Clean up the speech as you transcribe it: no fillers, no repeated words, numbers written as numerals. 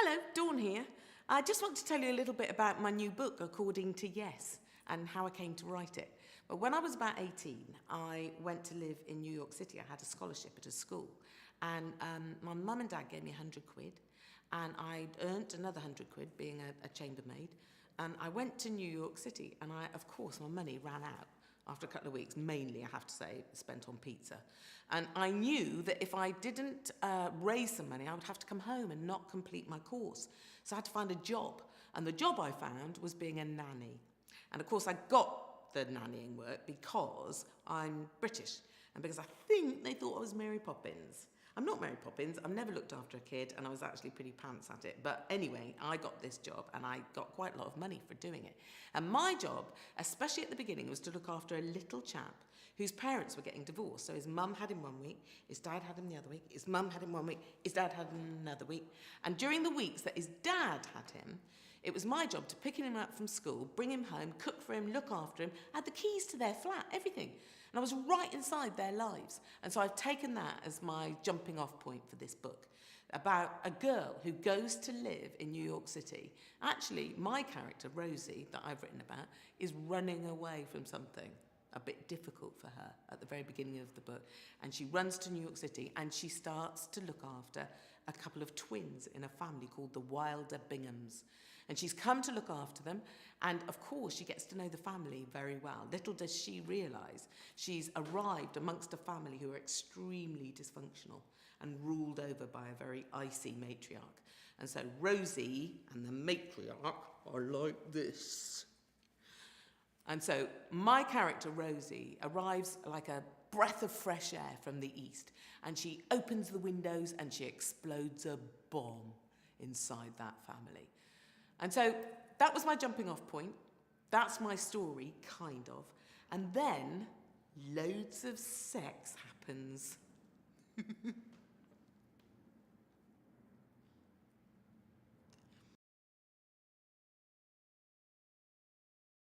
Hello, Dawn here. I just want to tell you a little bit about my new book, According to Yes, and how I came to write it. But when I was about 18, I went to live in New York City. I had a scholarship at a school, and my mum and dad gave me 100 quid, and I earned another 100 quid being a chambermaid, and I went to New York City, and of course, my money ran out. After a couple of weeks, mainly, I have to say, spent on pizza. And I knew that if I didn't raise some money, I would have to come home and not complete my course. So I had to find a job. And the job I found was being a nanny. And of course, I got the nannying work because I'm British and because I think they thought I was Mary Poppins. I'm not Mary Poppins, I've never looked after a kid, and I was actually pretty pants at it. But anyway, I got this job and I got quite a lot of money for doing it. And my job, especially at the beginning, was to look after a little chap whose parents were getting divorced. So his mum had him 1 week, his dad had him the other week, his mum had him 1 week, his dad had him another week. And during the weeks that his dad had him, it was my job to pick him up from school, bring him home, cook for him, look after him, had the keys to their flat, everything. And I was right inside their lives. And so I've taken that as my jumping off point for this book, about a girl who goes to live in New York City. Actually, my character, Rosie, that I've written about, is running away from something a bit difficult for her at the very beginning of the book. And she runs to New York City and she starts to look after a couple of twins in a family called the Wilder Binghams. And she's come to look after them, and of course she gets to know the family very well. Little does she realise she's arrived amongst a family who are extremely dysfunctional and ruled over by a very icy matriarch. And so Rosie and the matriarch are like this. And so my character, Rosie, arrives like a breath of fresh air from the east, and she opens the windows and she explodes a bomb inside that family. And so that was my jumping off point. That's my story, kind of. And then loads of sex happens.